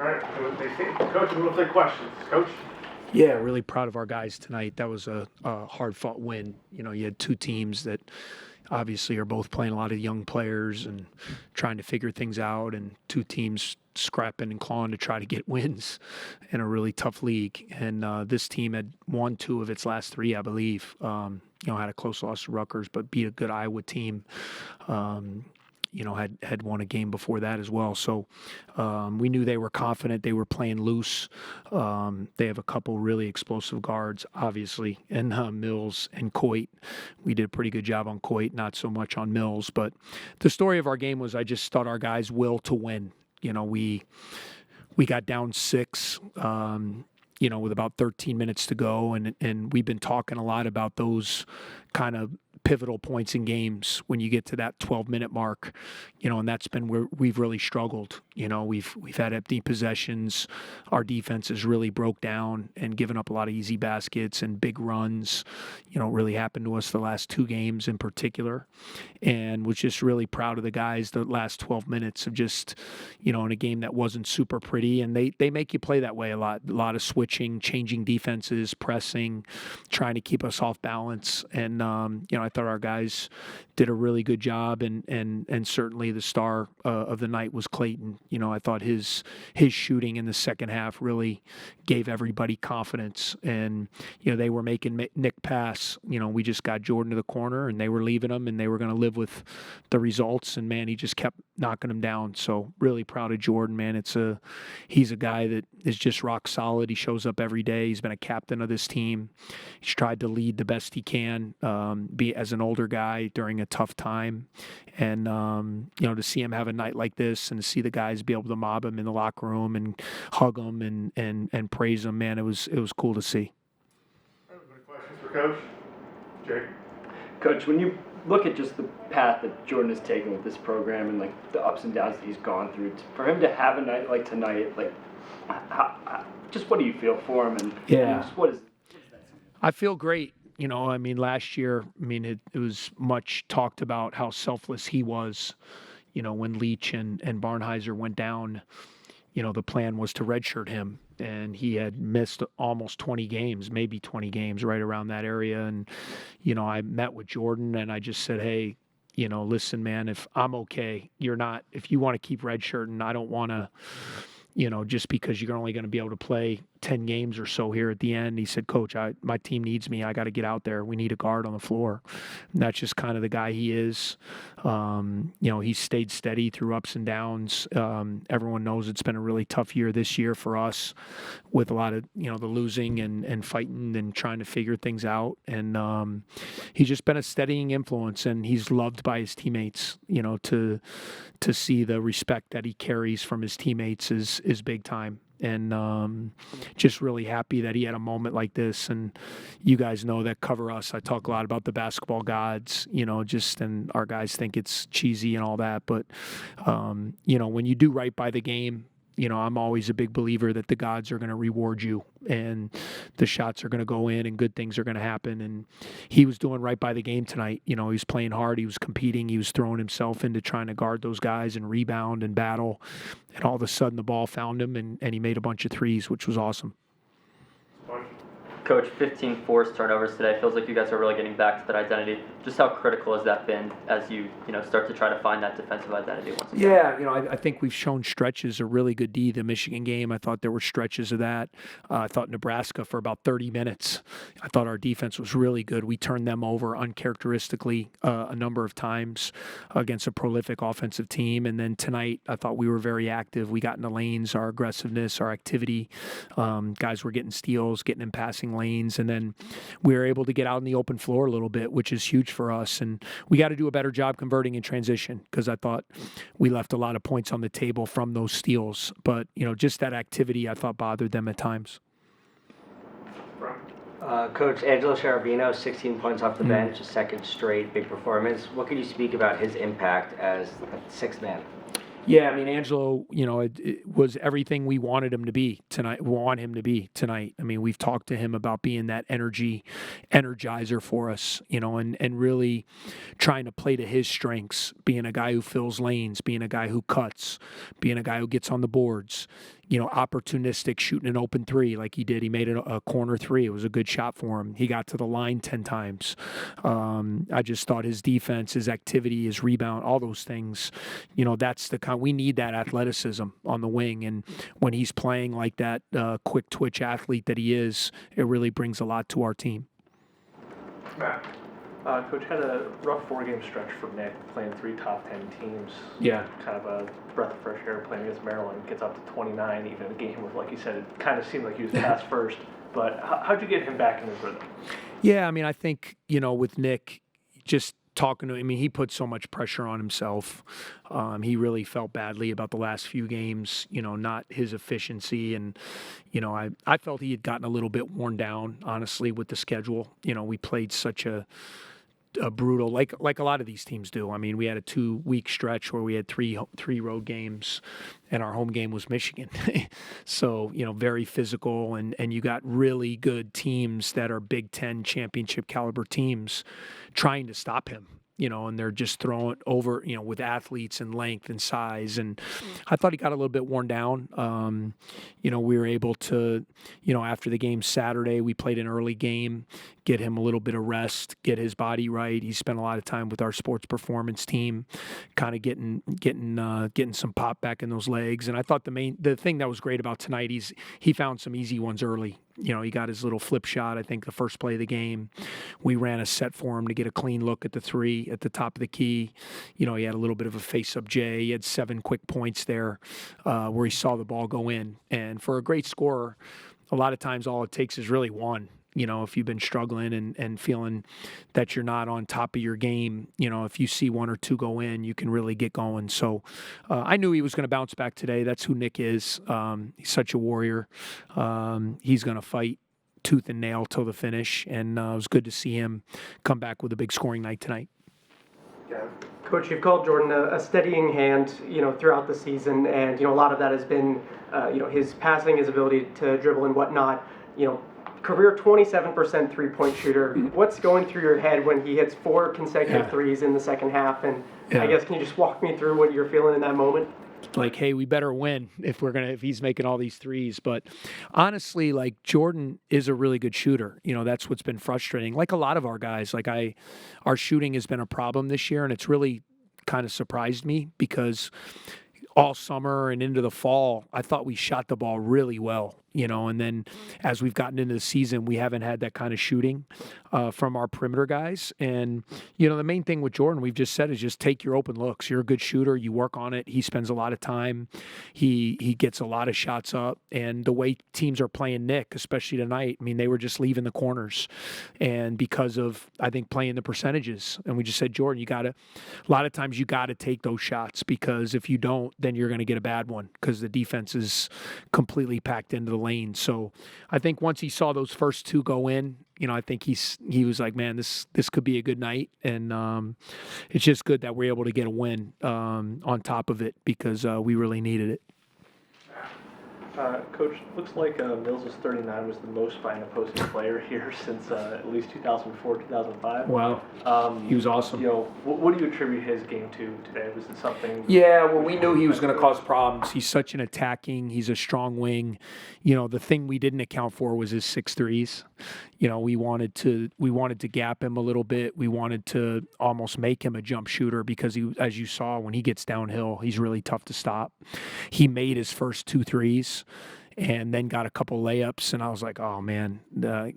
right. Coach, we'll take questions. Coach? Yeah, really proud of our guys tonight. That was a hard-fought win. You know, you had two teams that obviously are both playing a lot of young players and trying to figure things out, and two teams scrapping and clawing to try to get wins in a really tough league. And this team had won two of its last three, I believe. Had a close loss to Rutgers, but beat a good Iowa team. Had won a game before that as well. So we knew they were confident. They were playing loose. They have a couple really explosive guards, obviously, and Mills and Coit. We did a pretty good job on Coit, not so much on Mills. But the story of our game was I just thought our guys' will to win. You know, we got down 6, with about 13 minutes to go, and we've been talking a lot about those kind of pivotal points in games when you get to that 12-minute mark, and that's been where we've really struggled. We've had empty possessions. Our defense has really broke down and given up a lot of easy baskets and big runs. Really happened to us the last 2 games in particular, and was just really proud of the guys the last 12 minutes of just, in a game that wasn't super pretty, and they make you play that way a lot of switching, changing defenses, pressing, trying to keep us off balance. And, I thought our guys did a really good job, and certainly the star of the night was Clayton. I thought his shooting in the second half really gave everybody confidence, and they were making Nick pass. We just got Jordan to the corner, and they were leaving him, and they were going to live with the results. And man, he just kept knocking them down. So really proud of Jordan, man. He's a guy that is just rock solid. He shows up every day. He's been a captain of this team. He's tried to lead the best he can, be as an older guy during a tough time. And, to see him have a night like this and to see the guys be able to mob him in the locker room and hug him and praise him, man, it was cool to see. Any questions for Coach? Jake? Coach, when you look at just the path that Jordan has taken with this program and like the ups and downs that he's gone through, for him to have a night like tonight, like just what do you feel for him? And just what is that? I feel great. Last year, it was much talked about how selfless he was. When Leach and Barnheiser went down, the plan was to redshirt him. And he had missed almost 20 games, maybe 20 games, right around that area. And, I met with Jordan and I just said, hey, listen, man, if I'm okay, if you want to keep redshirting, I don't want to, just because you're only going to be able to play 10 games or so here at the end. He said, Coach, my team needs me. I got to get out there. We need a guard on the floor. And that's just kind of the guy he is. He's stayed steady through ups and downs. Everyone knows it's been a really tough year this year for us with a lot of, the losing and fighting and trying to figure things out. And he's just been a steadying influence, and he's loved by his teammates. To see the respect that he carries from his teammates is big time. And just really happy that he had a moment like this. And you guys know that cover us. I talk a lot about the basketball gods, and our guys think it's cheesy and all that. But, when you do right by the game, I'm always a big believer that the gods are going to reward you and the shots are going to go in and good things are going to happen. And he was doing right by the game tonight. He was playing hard. He was competing. He was throwing himself into trying to guard those guys and rebound and battle. And all of a sudden the ball found him and he made a bunch of threes, which was awesome. Coach, 15 forced turnovers today. Feels like you guys are really getting back to that identity. Just how critical has that been as you start to try to find that defensive identity once again? Yeah, I think we've shown stretches of really good D. The Michigan game, I thought there were stretches of that. I thought Nebraska for about 30 minutes. I thought our defense was really good. We turned them over uncharacteristically a number of times against a prolific offensive team. And then tonight, I thought we were very active. We got in the lanes, our aggressiveness, our activity. Guys were getting steals, getting in passing lanes, and then we were able to get out in the open floor a little bit, which is huge for us. And we got to do a better job converting in transition because I thought we left a lot of points on the table from those steals. But, just that activity I thought bothered them at times. Coach, Angelo Sharabino, 16 points off the bench, a second straight big performance. What can you speak about his impact as a sixth man? Yeah, Angelo, it was everything we wanted him to be tonight. We've talked to him about being that energizer for us, and really trying to play to his strengths, being a guy who fills lanes, being a guy who cuts, being a guy who gets on the boards. opportunistic shooting an open three like he did. He made a corner three. It was a good shot for him. He got to the line 10 times. I just thought his defense, his activity, his rebound, all those things, that's the kind, we need that athleticism on the wing. And when he's playing like that quick twitch athlete that he is, it really brings a lot to our team. Matt. Coach, had a rough 4-game stretch for Nick, playing 3 top 10 teams. Yeah. Kind of a breath of fresh air playing against Maryland. Gets up to 29, even in a game with, like you said, it kind of seemed like he was past first. But how'd you get him back in his rhythm? Yeah, I mean, I think, with Nick, just talking to him, he put so much pressure on himself. He really felt badly about the last few games, not his efficiency. And, I felt he had gotten a little bit worn down, honestly, with the schedule. We played such a brutal, like a lot of these teams do. I mean, we had a 2-week stretch where we had three road games, and our home game was Michigan. So, very physical, and you got really good teams that are Big Ten championship caliber teams trying to stop him. And they're just throwing over, with athletes and length and size. And I thought he got a little bit worn down. We were able to, after the game Saturday, we played an early game, get him a little bit of rest, get his body right. He spent a lot of time with our sports performance team, kind of getting some pop back in those legs. And I thought the thing that was great about tonight, he found some easy ones early. He got his little flip shot, I think, the first play of the game. We ran a set for him to get a clean look at the three at the top of the key. He had a little bit of a face-up J. He had 7 quick points there where he saw the ball go in. And for a great scorer, a lot of times all it takes is really one. If you've been struggling and feeling that you're not on top of your game, if you see 1 or 2 go in, you can really get going. So I knew he was going to bounce back today. That's who Nick is. He's such a warrior. He's going to fight tooth and nail till the finish. And it was good to see him come back with a big scoring night tonight. Yeah. Coach, you've called Jordan a steadying hand, throughout the season. And, a lot of that has been, his passing, his ability to dribble and whatnot. Career 27% three-point shooter. What's going through your head when he hits 4 consecutive threes in the second half? And I guess, can you just walk me through what you're feeling in that moment? Like, hey, we better win if he's making all these threes. But honestly, Jordan is a really good shooter. That's what's been frustrating. Like a lot of our guys, our shooting has been a problem this year, and it's really kind of surprised me because all summer and into the fall, I thought we shot the ball really well. And then as we've gotten into the season, we haven't had that kind of shooting from our perimeter guys. And, the main thing with Jordan, we've just said, is just take your open looks. You're a good shooter. You work on it. He spends a lot of time. He gets a lot of shots up. And the way teams are playing Nick, especially tonight, they were just leaving the corners. And because of, I think, playing the percentages. And we just said, Jordan, a lot of times you got to take those shots, because if you don't, then you're going to get a bad one because the defense is completely packed into the lane. So I think once he saw those first 2 go in, I think he was like, man, this could be a good night. And it's just good that we're able to get a win on top of it, because we really needed it. Coach, looks like Mills' 39 was the most by an opposing player here since at least 2004, 2005. Wow. He was awesome. What do you attribute his game to today? Was it something? Yeah, well, we knew he was going to cause problems. He's such an he's a strong wing. The thing we didn't account for was his 6 threes. We wanted to gap him a little bit. We wanted to almost make him a jump shooter, because he, as you saw, when he gets downhill, he's really tough to stop. He made his first 2 threes and then got a couple layups, and I was like, oh man,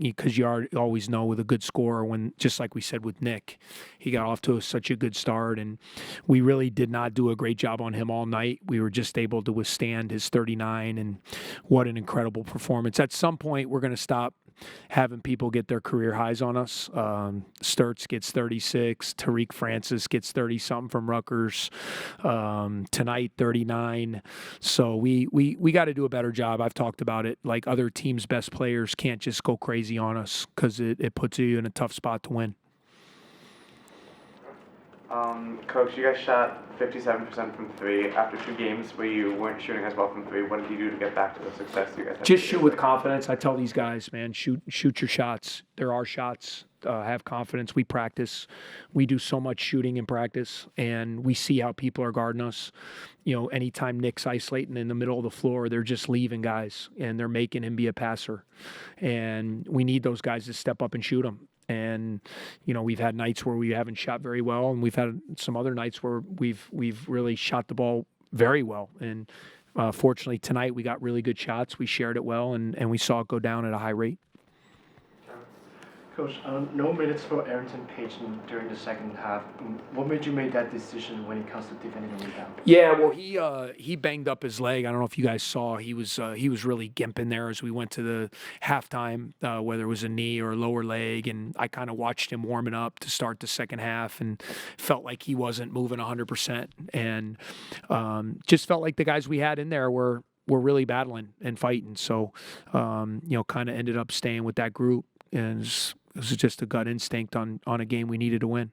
because you always know with a good scorer, when, just like we said with Nick, he got off to such a good start, and we really did not do a great job on him all night. We were just able to withstand his 39, and what an incredible performance. At some point, we're going to stop having people get their career highs on us. Sturts gets 36. Tariq Francis gets 30-something from Rutgers. Tonight, 39. So we got to do a better job. I've talked about it. Like, other teams' best players can't just go crazy on us, because it puts you in a tough spot to win. Coach, you guys shot 57% from 3 after 2 games where you weren't shooting as well from 3. What did you do to get back to the success you guys had? Just shoot with confidence. I tell these guys, man, shoot your shots. There are shots. have confidence. We practice. We do so much shooting in practice, and we see how people are guarding us. Anytime Nick's isolating in the middle of the floor, they're just leaving guys, and they're making him be a passer. And we need those guys to step up and shoot them. And, we've had nights where we haven't shot very well, and we've had some other nights where we've really shot the ball very well. And fortunately, tonight we got really good shots. We shared it well, and we saw it go down at a high rate. Coach, no minutes for Arrington Payton during the second half. What made you make that decision when it comes to defending a rebound? Yeah, well, he banged up his leg. I don't know if you guys saw. He was really gimping there as we went to the halftime, whether it was a knee or a lower leg, and I kind of watched him warming up to start the second half, and felt like he wasn't moving 100%, and just felt like the guys we had in there were really battling and fighting. So, kind of ended up staying with that group, and it was just a gut instinct on a game we needed to win.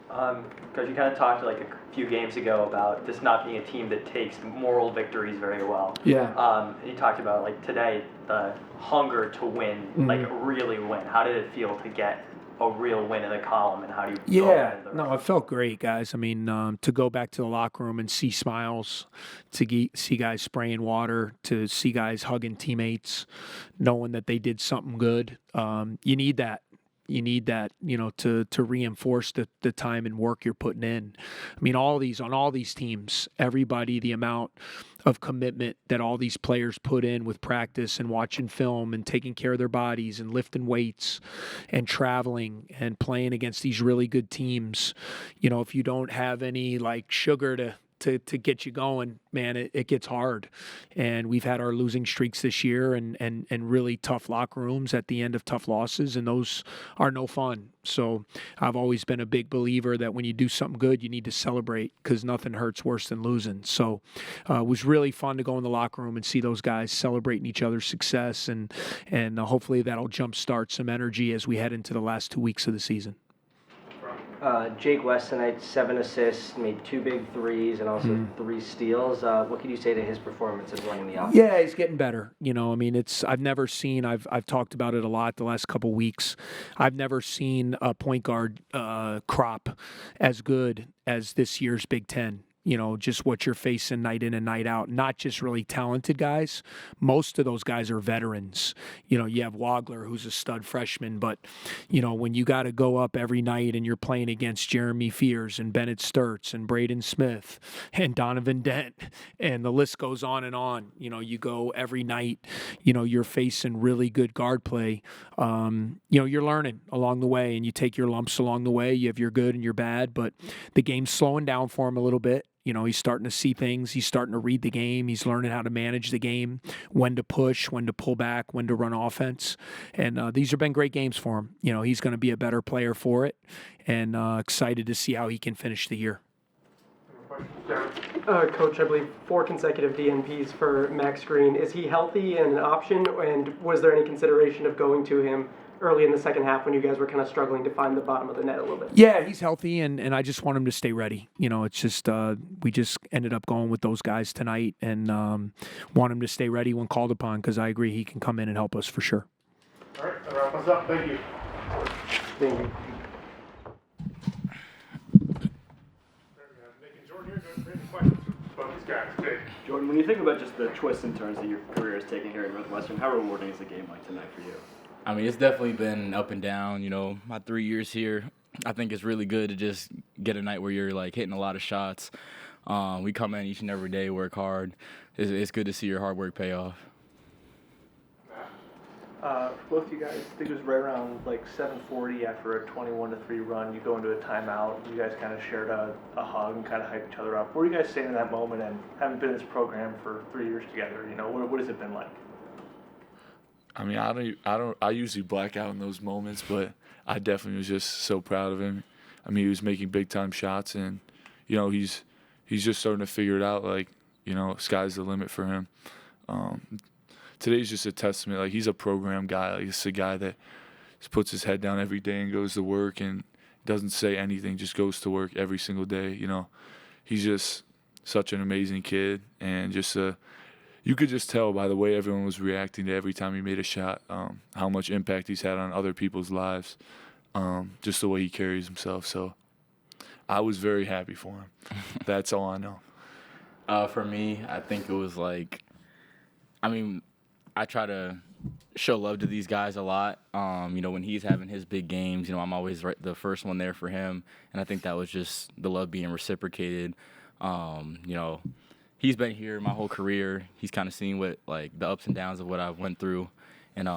Because you kind of talked like a few games ago about this not being a team that takes moral victories very well. Yeah. You talked about like today the hunger to win, like really win. How did it feel to get a real win in the column, and how do you? No, it felt great, guys. I mean, to go back to the locker room and see smiles, to see guys spraying water, to see guys hugging teammates, knowing that they did something good. You need that. You need that, to reinforce the time and work you're putting in. I mean, on all these teams, everybody, the amount of commitment that all these players put in with practice and watching film and taking care of their bodies and lifting weights and traveling and playing against these really good teams. If you don't have any like sugar to get you going, man, it gets hard. And we've had our losing streaks this year and really tough locker rooms at the end of tough losses, and those are no fun. So I've always been a big believer that when you do something good, you need to celebrate, because nothing hurts worse than losing. So it was really fun to go in the locker room and see those guys celebrating each other's success, and hopefully that'll jumpstart some energy as we head into the last 2 weeks of the season. Jake West tonight, 7 assists, made 2 big threes, and also 3 steals. What can you say to his performance in running the offense? Yeah, he's getting better. I've never seen. I've talked about it a lot the last couple weeks. I've never seen a point guard crop as good as this year's Big Ten. Just what you're facing night in and night out. Not just really talented guys. Most of those guys are veterans. You have Wagler, who's a stud freshman, but, when you got to go up every night and you're playing against Jeremy Fears and Bennett Sturts and Braden Smith and Donovan Dent, and the list goes on and on. You go every night, you're facing really good guard play. You're learning along the way, and you take your lumps along the way. You have your good and your bad, but the game's slowing down for him a little bit. He's starting to see things. He's starting to read the game. He's learning how to manage the game, when to push, when to pull back, when to run offense. And these have been great games for him. He's going to be a better player for it, and excited to see how he can finish the year. Coach, I believe 4 consecutive DNPs for Max Green. Is he healthy and an option, and was there any consideration of going to him early in the second half when you guys were kind of struggling to find the bottom of the net a little bit? Yeah, he's healthy, and I just want him to stay ready. It's just we just ended up going with those guys tonight, and want him to stay ready when called upon, because I agree he can come in and help us for sure. All right, that wraps us up. Thank you. Thank you. Nick and Jordan here. Do you have any questions about these guys? Okay. Jordan, when you think about just the twists and turns that your career has taken here at Northwestern, how rewarding is a game like tonight for you? I mean, it's definitely been up and down. My 3 years here, I think it's really good to just get a night where you're like hitting a lot of shots. We come in each and every day, work hard. It's good to see your hard work pay off. Both you guys, I think it was right around like 7:40 after a 21-3 run. You go into a timeout. You guys kind of shared a hug and kind of hyped each other up. What were you guys saying in that moment? And having been in this program for 3 years together, what has it been like? I mean, I usually black out in those moments, but I definitely was just so proud of him. I mean, he was making big time shots, and he's just starting to figure it out. Like, sky's the limit for him. Today's just a testament. Like, he's a program guy. Like, it's a guy that just puts his head down every day and goes to work and doesn't say anything, just goes to work every single day. He's just such an amazing kid, and just you could just tell by the way everyone was reacting to every time he made a shot, how much impact he's had on other people's lives, just the way he carries himself. So I was very happy for him. That's all I know. For me, I think it was like, I try to show love to these guys a lot. When he's having his big games, I'm always the first one there for him. And I think that was just the love being reciprocated. He's been here my whole career. He's kind of seen what, like, the ups and downs of what I've went through. And,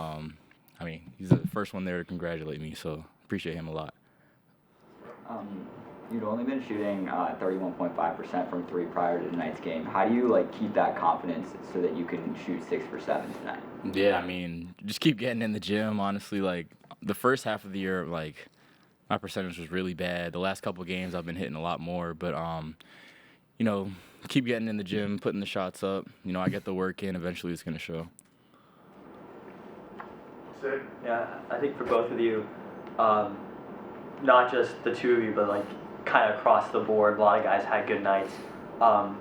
he's the first one there to congratulate me. So appreciate him a lot. You'd only been shooting 31.5% from three prior to tonight's game. How do you keep that confidence so that you can shoot 6 for 7 tonight? Yeah, just keep getting in the gym. Honestly, the first half of the year, my percentage was really bad. The last couple of games, I've been hitting a lot more. But keep getting in the gym, putting the shots up. I get the work in. Eventually, it's gonna show. Sid? Yeah, I think for both of you, not just the two of you, but kind of across the board, a lot of guys had good nights.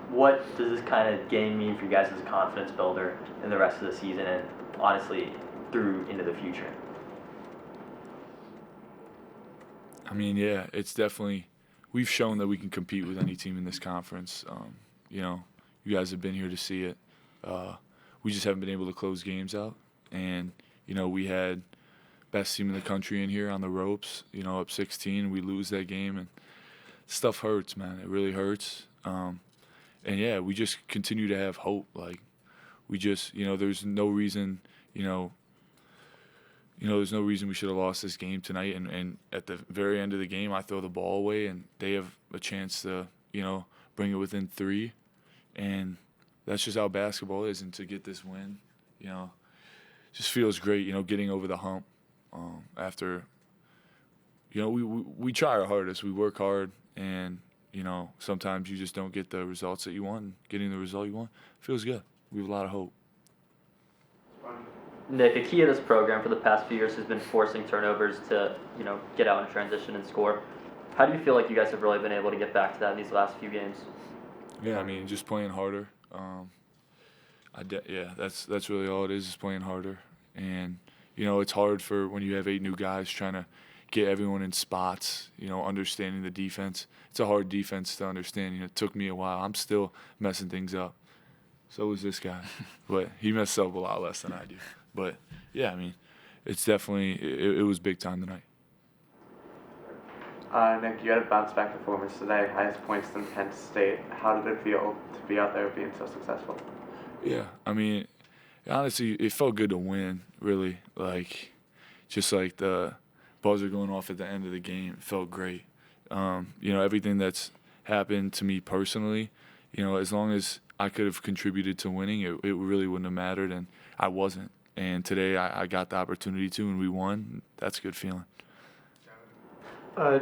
What does this kind of game mean for you guys as a confidence builder in the rest of the season and honestly through into the future? It's definitely, we've shown that we can compete with any team in this conference. You guys have been here to see it. We just haven't been able to close games out. And, we had best team in the country in here on the ropes, up 16. We lose that game, and stuff hurts, man. It really hurts. We just continue to have hope. We just, there's no reason, there's no reason we should have lost this game tonight. And at the very end of the game, I throw the ball away, and they have a chance to, bring it within 3. And that's just how basketball is. And to get this win, just feels great, getting over the hump after, we try our hardest. We work hard, and, sometimes you just don't get the results that you want. And getting the result you want feels good. We have a lot of hope. Nick, a key of this program for the past few years has been forcing turnovers to, get out in transition and score. How do you feel like you guys have really been able to get back to that in these last few games? Yeah, just playing harder. That's really all it is playing harder. And, it's hard for when you have 8 new guys trying to get everyone in spots, understanding the defense. It's a hard defense to understand. It took me a while. I'm still messing things up. So is this guy. But he messed up a lot less than I do. But, yeah, it's definitely – it was big time tonight. Nick, you had a bounce-back performance today, highest points in Kent State. How did it feel to be out there being so successful? Yeah, honestly, it felt good to win, really. Just like the buzzer going off at the end of the game, it felt great. Everything that's happened to me personally, as long as I could have contributed to winning, it really wouldn't have mattered, and I wasn't. And today I got the opportunity to, and we won. That's a good feeling.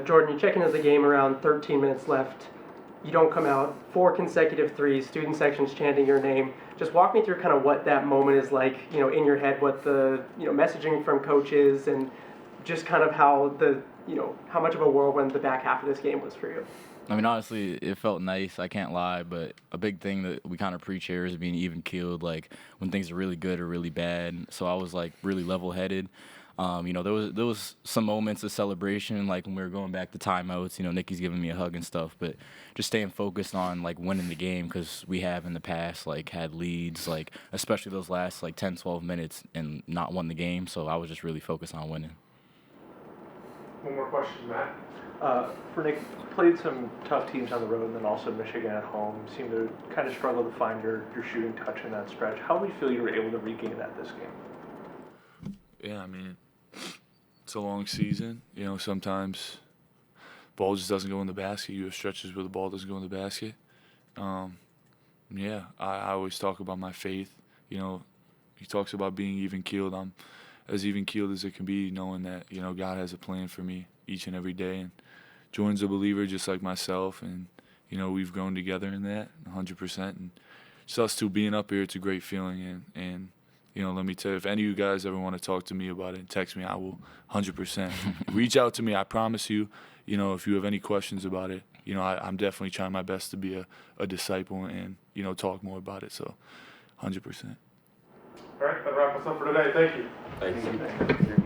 Jordan, you check into the game around 13 minutes left. You don't come out. 4 consecutive threes, student sections chanting your name. Just walk me through kind of what that moment is like, in your head, what the, messaging from coaches, and just kind of how how much of a whirlwind the back half of this game was for you. Honestly, it felt nice. I can't lie, but a big thing that we kind of preach here is being even-keeled, when things are really good or really bad. So I was, really level-headed. There was some moments of celebration, when we were going back to timeouts. Nikki's giving me a hug and stuff, but just staying focused on winning the game, because we have in the past had leads, especially those last 10, 12 minutes, and not won the game. So I was just really focused on winning. One more question, Matt. For Nick, played some tough teams on the road, and then also Michigan at home. Seemed to kind of struggle to find your shooting touch in that stretch. How do you feel you were able to regain that this game? Yeah, it's a long season. Sometimes ball just doesn't go in the basket. You have stretches where the ball doesn't go in the basket. I always talk about my faith. He talks about being even-keeled. I'm as even-keeled as it can be, knowing that, God has a plan for me each and every day. And Jordan's a believer just like myself, and, we've grown together in that 100%. And just us two being up here, it's a great feeling. And let me tell you, if any of you guys ever want to talk to me about it, text me. I will 100%. Reach out to me. I promise you, if you have any questions about it, I'm definitely trying my best to be a disciple and, talk more about it. So 100%. All right, that wraps us up for today. Thank you. Thank you.